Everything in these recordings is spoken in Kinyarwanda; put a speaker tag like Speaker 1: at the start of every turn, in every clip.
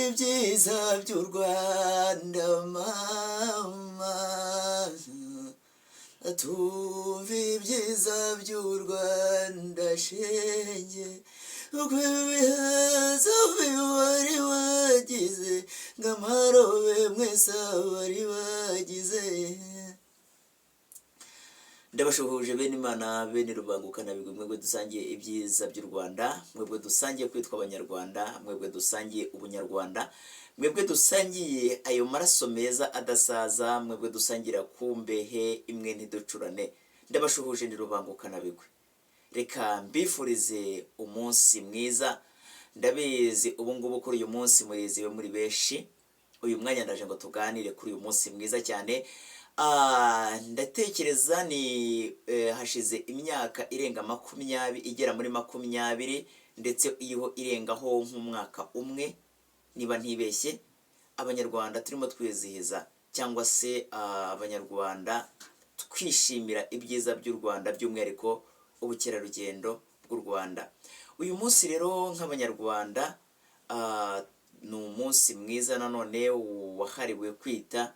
Speaker 1: ibyiza by'u Rwanda mama, tumva ibyiza by'u Rwanda shenge, uko ibihaza wari wagize ng'amarobe mwese wari wagize. Ndabashuhuje bene Imana, bene Rubangukana bigwi, mwebwe dusangiye ibyiza by'u Rwanda, mwebwe dusangiye kwitwa abanyarwanda, mwebwe dusangiye ubunyarwanda, mwebwe dusangiye ayo maraso meza adasaza, mwebwe dusangira kumbehe imwe ntiducurane. Ndabashuhuje ndi Rubangukana bigwi. Reka mbifurize umunsi mwiza. Ndabizi ubu ngubu kuri uyu munsi muriziwe muri benshi. Uyu mwanya ndaje ngo tuganire kuri uyu munsi mwiza cyane. Ndatekereza ni hashize imyaka irenga 20 igera muri 20 ndetse iyo irengaho nk'umwaka umwe niba ntibeshye, abanyarwanda turimo twizihiza cyangwa se abanyarwanda twishimira ibyiza by'u Rwanda, by'umwihariko ubukerarugendo bw'u Rwanda. Uyu munsi rero nk'abanyarwanda ni umunsi mwiza nanone wahariwe kwita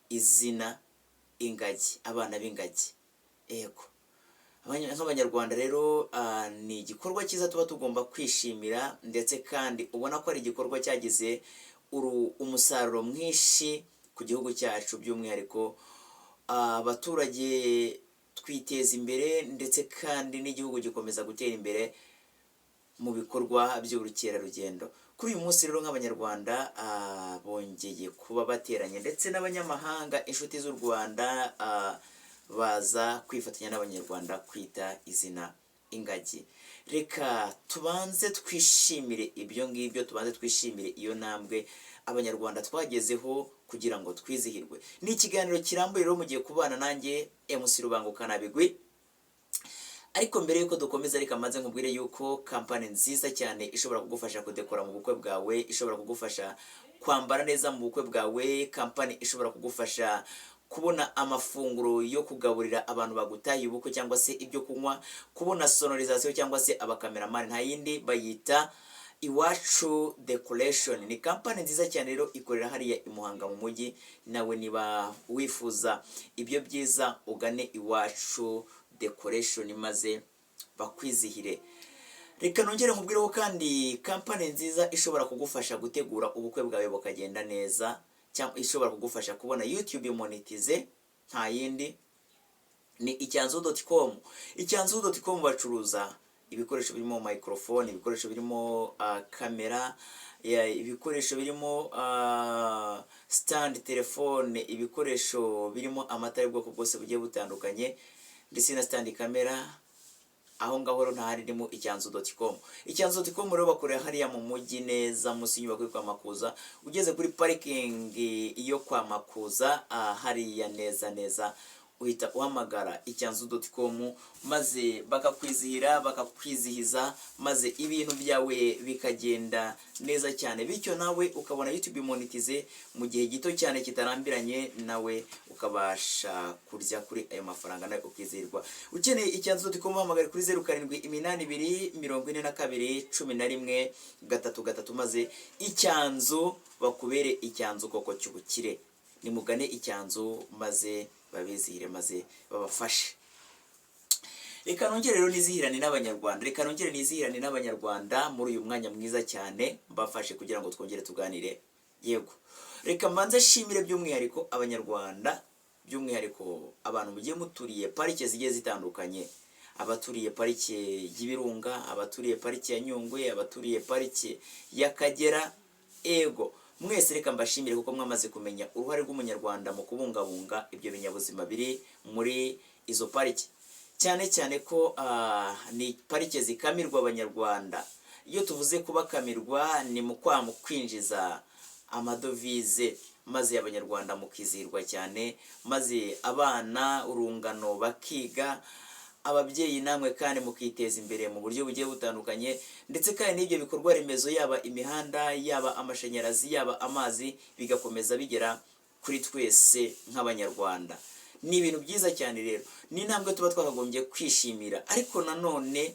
Speaker 1: izina ingagi, abana b'ingagi. Yego, nk'abanyarwanda rero ni igikorwa cyiza tuba tugomba kwishimira, ndetse kandi ubona ko ari igikorwa cyagize umusaruro mwinshi ku gihugu cyacu, by'umwihariko abaturage twiteza imbere, ndetse kandi n'igihugu gikomeza gutera imbere mu bikorwa by'ubukerarugendo. Kuri uyu munsi rero nk'abanyarwanda bongeye kuba bateranye, ndetse n'abanyamahanga, inshuti z'u Rwanda baza kwifatanya n'abanyarwanda kwita izina ingagi. Reka tubanze twishimire ibyo ngibyo, tubanze twishimire iyo ntambwe abanyarwanda twagezeho kugira ngo twizihirwe. Ni ikiganiro kirambuye rero mugiye kubana nanjye MC Rubangukana bigwi. Ariko mbere yuko dukomeza, reka maze nkubwire yuko kampani nziza cyane ishobora kugufasha kudekora mu bukwe bwawe, ishobora kugufasha kwambara neza mu bukwe bwawe, kampani ishobora kugufasha kubona amafunguro yo kugaburira abantu bagutaye ubukwe cyangwa se ibyo kunywa, kubona sonorisation cyangwa se abakameramani, nta yindi bayita Iwacu Decoration. Ni kampani nziza cyane rero ikorera hariya i Muhanga mu mujyi. Nawe niba wifuza ibyo byiza ugane Iwacu Decoration maze bakwizihire. Reka nongere nkubwireho kandi kampani nziza ishobora kugufasha gutegura ubukwe bwawe bukagenda neza, cyangwa ishobora kugufasha kubona YouTube monetize, nta yindi ni icyanzu.com. Icyanzu.com bacuruza ibikoresho birimo microphone, ibikoresho birimo kamera, ibikoresho birimo stand telefone, ibikoresho birimo amatara y'ubwoko bwose bugiye butandukanye, ndetse na stand kamera. Aho ngaho nta hari ndimo icyanzu.com. Icyanzu.com rero bakorera hariya mu mujyi neza munsi y'inyubako kwa Makuza, ugeze kuri parking iyo kwa Makuza hariya neza uhita uhamagara icyanzu.com maze bakakwizihira, bakakwizihiza, maze ibintu byawe bikagenda neza cyane, bityo nawe ukabona YouTube monetize mu gihe gito cyane kitarambiranye, nawe ukabasha kurya kuri ayo mafaranga nawe ukizihirwa. Ukeneye icyanzu.com hamagara kuri 0782421133 maze icyanzu bakubere icyanzu koko cy'ubukire. Nimugane icyanzu maze babizihire, maze babafashe. Reka nongere rero nizihirane n'abanyarwanda, muri uyu mwanya mwiza cyane mbafashe kugira ngo twongere tuganire. Yego, reka mbanze shimire by'umwihariko abanyarwanda, by'umwihariko abantu mugiye muturiye parike zigiye zitandukanye, abaturiye parike y'Ibirunga, abaturiye parike ya Nyungwe, abaturiye parike y'Akagera. Ego, mwese reka mbashimire kuko mwamaze kumenya uruhare rw'umunyarwanda mu kubungabunga ibyo binyabuzima biri muri izo parike, cyane cyane ko ni parike zikamirwa abanyarwanda. Iyo tuvuze kubakamirwa ni mu kwinjiza amadovize, maze abanyarwanda mukizihirwa cyane, maze abana urungano bakiga, ababyeyi namwe kandi mukiteza imbere mu buryo bugiye butandukanye, ndetse kandi n'ibyo bikorwa remezo, yaba imihanda, yaba amashanyarazi, yaba amazi, bigakomeza bigera kuri twese nk'abanyarwanda. ni ibintu byiza cyane rero, ni intambwe tuba twakagombye kwishimira, ariko nanone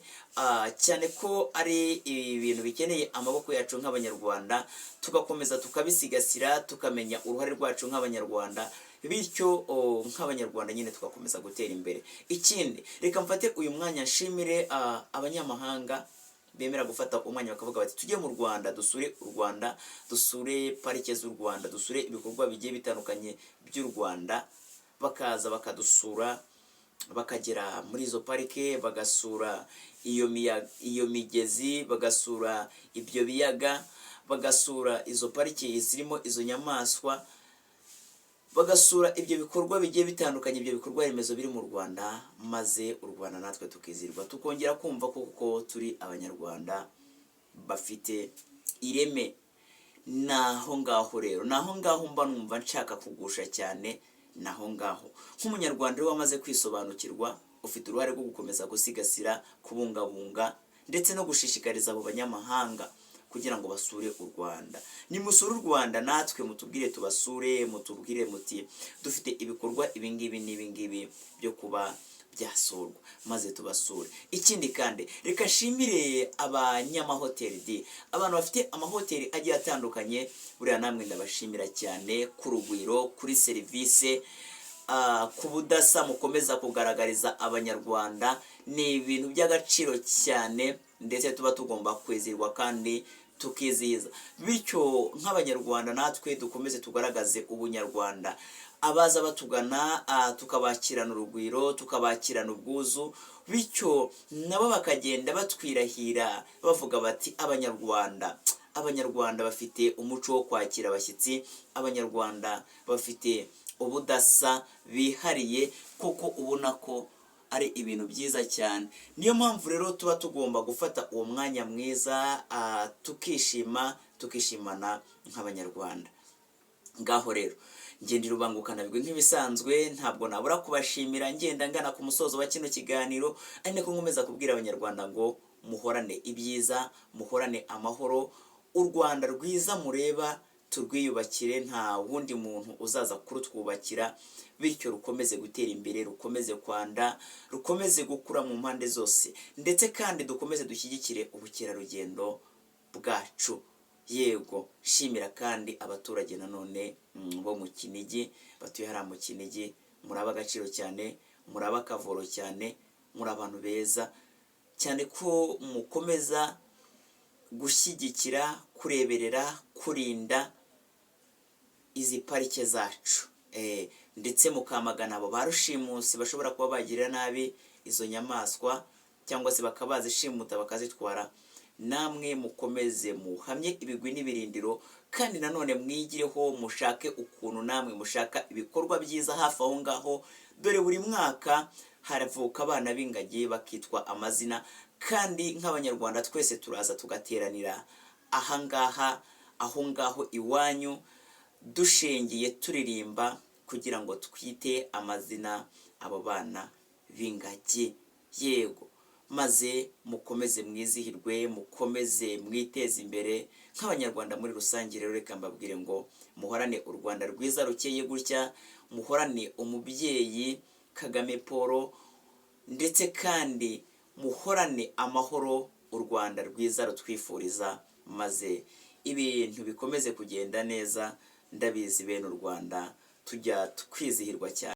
Speaker 1: cyane ko ari ibintu bikeneye amaboko yacu nk'abanyarwanda, tugakomeza tukabisigasira, tukamenya uruhare rwacu nk'abanyarwanda, bityo nk'abanyarwanda nyine tugakomeza gutera imbere. Ikindi, reka mfate uyu mwanya nshimire abanyamahanga bemera gufata umwanya bakavuga bati tujye mu Rwanda, dusure u Rwanda, dusure parike z'u Rwanda, dusure ibikorwa bigiye bitandukanye by'u Rwanda, bakaza bakadusura, bakagera muri izo parike, bagasura iyo migezi, bagasura ibyo biyaga, bagasura izo parike zirimo izo nyamaswa, bagasura ibyo bikorwa bigiye bitandukanye, ibyo bikorwa remezo biri mu Rwanda, maze u Rwanda natwe tukizirwa, tukongera kumva koko turi abanyarwanda bafite ireme. Naho ngaho rero, naho ngaho mba numva nshaka kugusha cyane, naho ngaho nk'umunyarwanda wamaze kwisobanukirwa, ufite uruhare rwo gukomeza gusigasira, kubungabunga ndetse no gushishikariza abo banyamahanga kugira ngo basure u Rwanda. Nimusure u Rwanda, natwe mutubwire tubasure, mutubwire muti dufite ibikorwa ibingibi n'ibingibi byo kuba byasurwa, maze tubasure. Ikindi kandi, reka nshimire abanyamahoteli, abantu bafite amahoteli agiye atandukanye, buriya namwe ndabashimira cyane ku rugwiro, kuri serivisi, ku budasa mukomeza kugaragariza abanyarwanda. Ni ibintu by'agaciro cyane, ndetse tuba tugomba kwizirwa kandi tukizihiza, bityo nk'abanyarwanda natwe dukomeze tugaragaze ubunyarwanda. Abaza batugana tukabakirana urugwiro, tukabakirana ubwuzu, bityo nabo bakagenda batwirahira bavuga bati abanyarwanda bafite umuco wo kwakira abashyitsi, abanyarwanda bafite ubudasa bihariye, kuko ubona ko ari ibintu byiza cyane. Niyo mpamvu rero tuba tugomba gufata uwo mwanya mwiza, tukishimana nk'abanyarwanda. Ngaho rero ngendera ubangukana bigwe nk'ibisanzwe, ntabwo nabura kubashimira ngenda ngana ku musozo wa kino kiganiro, ari nako nkomeza kubwira abanyarwanda ngo muhorane ibyiza, muhorane amahoro. U Rwanda rwiza mureba turwiyubakire, nta wundi muntu uzaza kurutwubakira, bityo rukomeze gutera imbere, rukomeze kwanda, rukomeze gukura mu mpande zose, ndetse kandi dukomeze dushyigikire ubukerarugendo bwacu. Yego, shimira kandi abaturage nanone bo mu Kinigi, batuye hariya mu Kinigi, muraba agaciro cyane, muraba akavoro cyane, muri abantu beza cyane, ko mukomeza gushyigikira, kureberera, kurinda izi parike zacu, ndetse mukamagana abo barushimusi bashobora kuba bagirira nabi izo nyamaswa, cyangwa se bakabazishimuta bakazitwara. Namwe mukomeze muhamye ibigwi n'ibirindiro, kandi nanone mwigireho, mushake ukuntu namwe mushaka ibikorwa byiza hafi aho ngaho. Dore buri mwaka haravuka abana b'ingagi bakitwa amazina, kandi nk'abanyarwanda twese turaza tugateranira ahangaha, aho ngaho iwanyu, dushengiye turirimba kugira ngo twite amazina abo bana b'ingagi. Yego, maze mukomeze mwizihirwe, mukomeze mwiteze imbere nk'abanyarwanda muri rusange. Rero reka mbabwire ngo muhorane u Rwanda rwiza rukeye gutya, muhorane umubyeyi Kagame Paul, ndetse kandi muhorane amahoro u Rwanda rwiza rutwifuriza, maze ibintu bikomeze kugenda neza. Ndabizi bene u Rwanda tujya twizihirwa cyane.